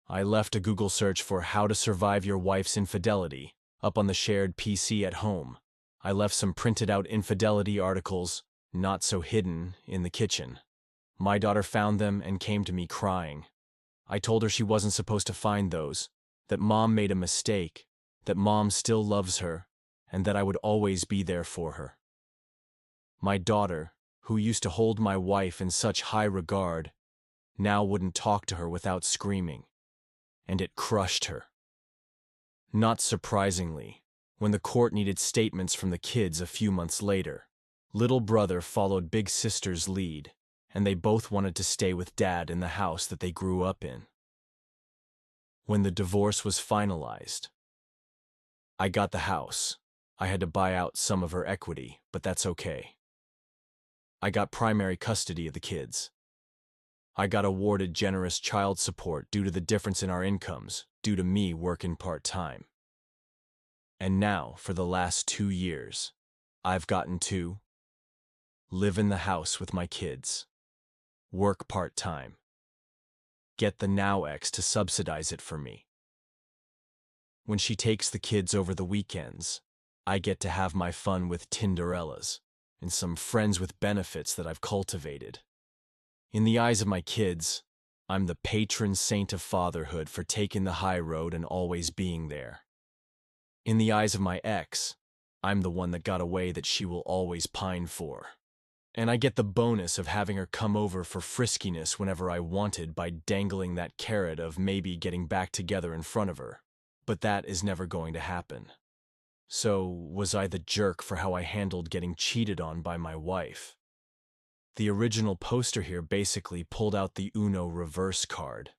I left a Google search for "How to Survive Your Wife's Infidelity" up on the shared PC at home. I left some printed out infidelity articles, not so hidden, in the kitchen. My daughter found them and came to me crying. I told her she wasn't supposed to find those, that Mom made a mistake, that Mom still loves her, and that I would always be there for her. My daughter, who used to hold my wife in such high regard, now wouldn't talk to her without screaming, and it crushed her. Not surprisingly, when the court needed statements from the kids a few months later, little brother followed big sister's lead, and they both wanted to stay with Dad in the house that they grew up in. When the divorce was finalized, I got the house. I had to buy out some of her equity, but that's okay. I got primary custody of the kids. I got awarded generous child support due to the difference in our incomes, due to me working part-time. And now, for the last 2 years, I've gotten to live in the house with my kids, work part-time, get the Now ex to subsidize it for me. When she takes the kids over the weekends, I get to have my fun with Tinderellas and some friends with benefits that I've cultivated. In the eyes of my kids, I'm the patron saint of fatherhood for taking the high road and always being there. In the eyes of my ex, I'm the one that got away that she will always pine for. And I get the bonus of having her come over for friskiness whenever I wanted by dangling that carrot of maybe getting back together in front of her. But that is never going to happen. So, was I the jerk for how I handled getting cheated on by my wife? The original poster here basically pulled out the Uno reverse card.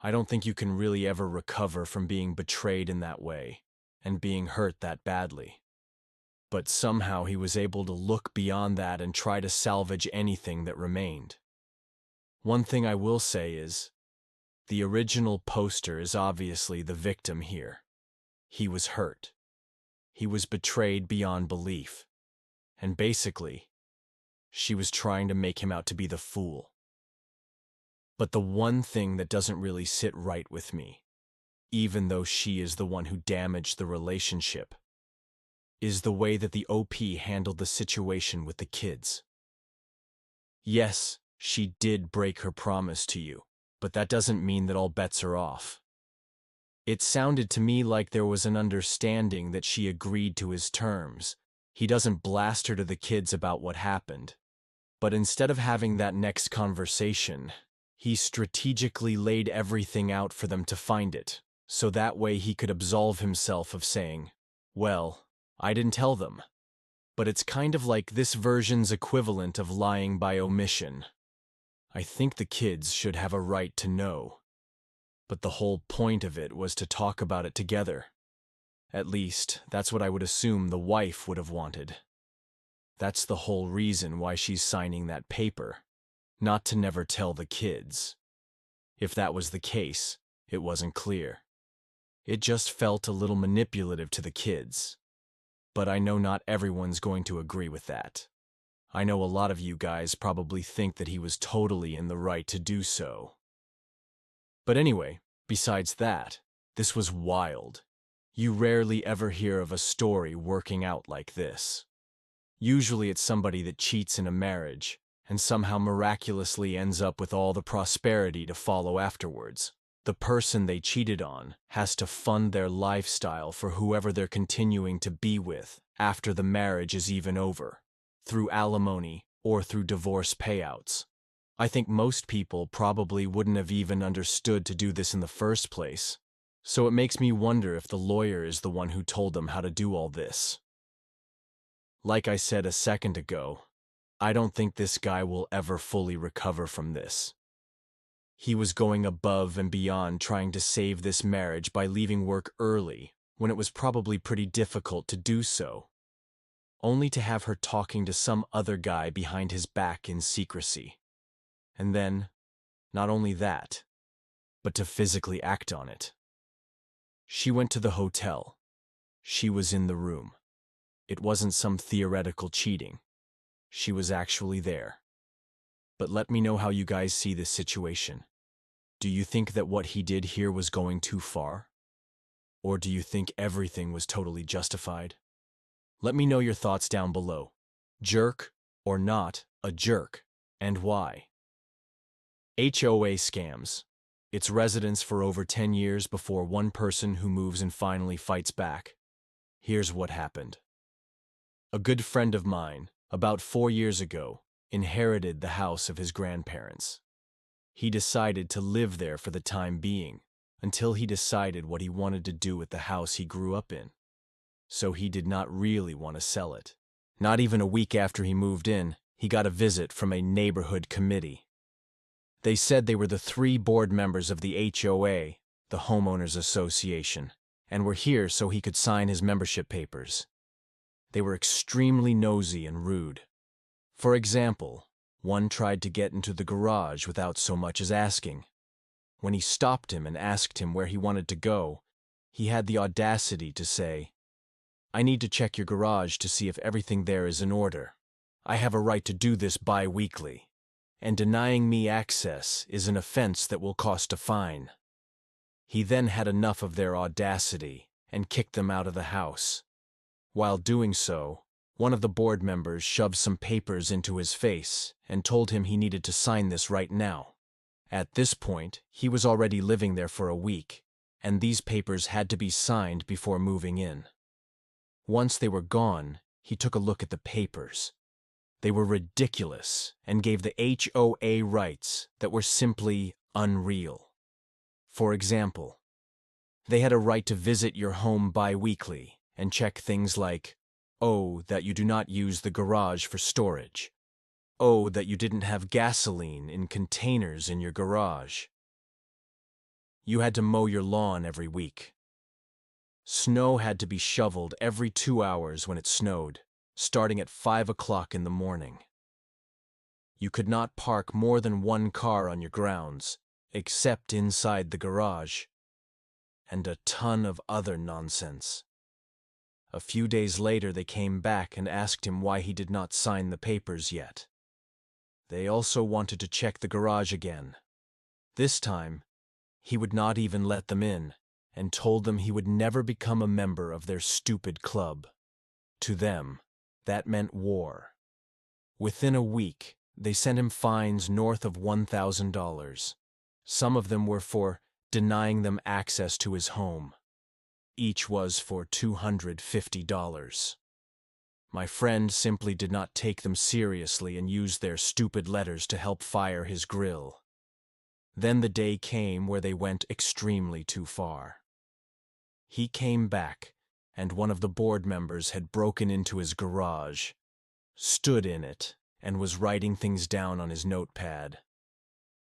I don't think you can really ever recover from being betrayed in that way, and being hurt that badly. But somehow he was able to look beyond that and try to salvage anything that remained. One thing I will say is, the original poster is obviously the victim here. He was hurt. He was betrayed beyond belief. And basically, she was trying to make him out to be the fool. But the one thing that doesn't really sit right with me, even though she is the one who damaged the relationship, is the way that the OP handled the situation with the kids. Yes, she did break her promise to you, but that doesn't mean that all bets are off. It sounded to me like there was an understanding that she agreed to his terms. He doesn't blast her to the kids about what happened. But instead of having that next conversation, he strategically laid everything out for them to find it, so that way he could absolve himself of saying, well, I didn't tell them. But it's kind of like this version's equivalent of lying by omission. I think the kids should have a right to know. But the whole point of it was to talk about it together. At least, that's what I would assume the wife would have wanted. That's the whole reason why she's signing that paper, not to never tell the kids. If that was the case, it wasn't clear. It just felt a little manipulative to the kids. But I know not everyone's going to agree with that. I know a lot of you guys probably think that he was totally in the right to do so. But anyway, besides that, this was wild. You rarely ever hear of a story working out like this. Usually it's somebody that cheats in a marriage, and somehow miraculously ends up with all the prosperity to follow afterwards. The person they cheated on has to fund their lifestyle for whoever they're continuing to be with after the marriage is even over, through alimony or through divorce payouts. I think most people probably wouldn't have even understood to do this in the first place, so it makes me wonder if the lawyer is the one who told them how to do all this. Like I said a second ago, I don't think this guy will ever fully recover from this. He was going above and beyond trying to save this marriage by leaving work early when it was probably pretty difficult to do so, only to have her talking to some other guy behind his back in secrecy. And then, not only that, but to physically act on it. She went to the hotel. She was in the room. It wasn't some theoretical cheating. She was actually there. But let me know how you guys see this situation. Do you think that what he did here was going too far? Or do you think everything was totally justified? Let me know your thoughts down below. Jerk or not a jerk, and why? HOA scams. It's residents for over 10 years before one person who moves and finally fights back. Here's what happened. A good friend of mine, about 4 years ago, inherited the house of his grandparents. He decided to live there for the time being, until he decided what he wanted to do with the house he grew up in. So he did not really want to sell it. Not even a week after he moved in, he got a visit from a neighborhood committee. They said they were the 3 board members of the HOA, the Homeowners Association, and were here so he could sign his membership papers. They were extremely nosy and rude. For example, one tried to get into the garage without so much as asking. When he stopped him and asked him where he wanted to go, he had the audacity to say, "I need to check your garage to see if everything there is in order. I have a right to do this bi-weekly, and denying me access is an offense that will cost a fine." He then had enough of their audacity and kicked them out of the house. While doing so, one of the board members shoved some papers into his face and told him he needed to sign this right now. At this point, he was already living there for a week, and these papers had to be signed before moving in. Once they were gone, he took a look at the papers. They were ridiculous and gave the HOA rights that were simply unreal. For example, they had a right to visit your home bi-weekly and check things like, "Oh, that you do not use the garage for storage. Oh, that you didn't have gasoline in containers in your garage. You had to mow your lawn every week. Snow had to be shoveled every 2 hours when it snowed, starting at 5 o'clock in the morning. You could not park more than 1 car on your grounds, except inside the garage." And a ton of other nonsense. A few days later they came back and asked him why he did not sign the papers yet. They also wanted to check the garage again. This time, he would not even let them in, and told them he would never become a member of their stupid club. To them, that meant war. Within a week, they sent him fines north of $1,000. Some of them were for denying them access to his home. Each was for $250. My friend simply did not take them seriously and used their stupid letters to help fire his grill. Then the day came where they went extremely too far. He came back, and one of the board members had broken into his garage, stood in it, and was writing things down on his notepad.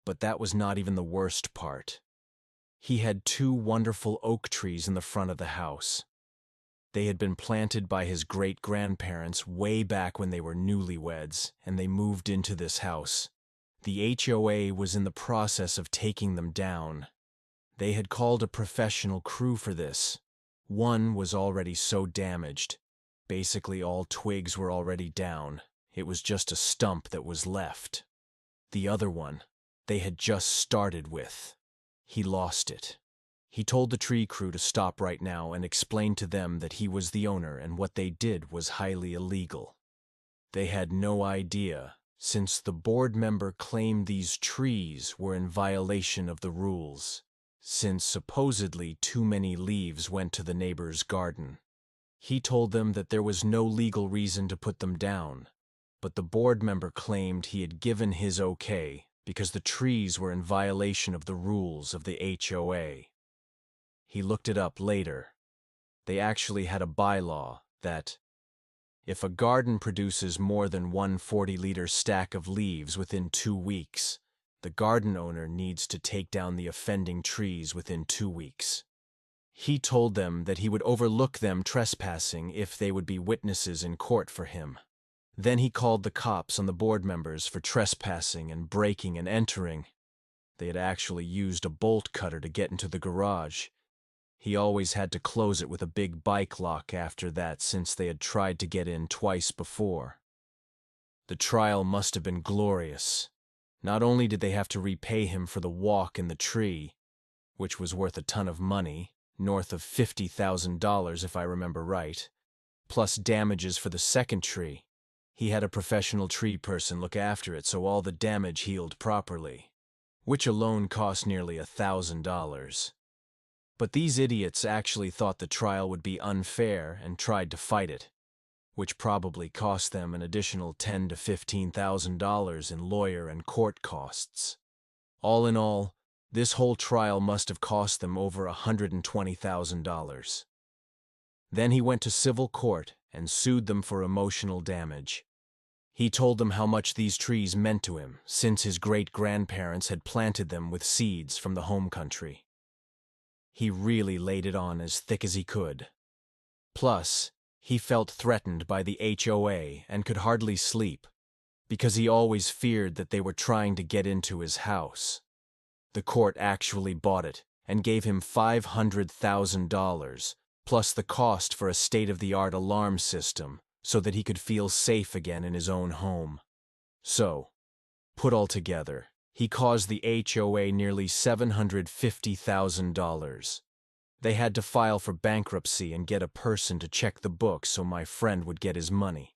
But that was not even the worst part. He had 2 wonderful oak trees in the front of the house. They had been planted by his great-grandparents way back when they were newlyweds, and they moved into this house. The HOA was in the process of taking them down. They had called a professional crew for this. One was already so damaged. Basically all twigs were already down. It was just a stump that was left. The other one, they had just started with. He lost it. He told the tree crew to stop right now and explained to them that he was the owner and what they did was highly illegal. They had no idea, since the board member claimed these trees were in violation of the rules, since supposedly too many leaves went to the neighbor's garden. He told them that there was no legal reason to put them down, but the board member claimed he had given his okay because the trees were in violation of the rules of the HOA. He looked it up later. They actually had a bylaw that, if a garden produces more than 1 40-liter stack of leaves within 2 weeks, the garden owner needs to take down the offending trees within 2 weeks. He told them that he would overlook them trespassing if they would be witnesses in court for him. Then he called the cops on the board members for trespassing and breaking and entering. They had actually used a bolt cutter to get into the garage. He always had to close it with a big bike lock after that since they had tried to get in twice before. The trial must have been glorious. Not only did they have to repay him for the walk in the tree, which was worth a ton of money, north of $50,000 if I remember right, plus damages for the second tree. He had a professional tree person look after it so all the damage healed properly, which alone cost nearly $1,000. But these idiots actually thought the trial would be unfair and tried to fight it, which probably cost them an additional $10,000 to $15,000 in lawyer and court costs. All in all, this whole trial must have cost them over $120,000. Then he went to civil court and sued them for emotional damage. He told them how much these trees meant to him since his great-grandparents had planted them with seeds from the home country. He really laid it on as thick as he could. Plus, he felt threatened by the HOA and could hardly sleep, because he always feared that they were trying to get into his house. The court actually bought it and gave him $500,000, plus the cost for a state-of-the-art alarm system so that he could feel safe again in his own home. So, put all together, he caused the HOA nearly $750,000. They had to file for bankruptcy and get a person to check the books so my friend would get his money.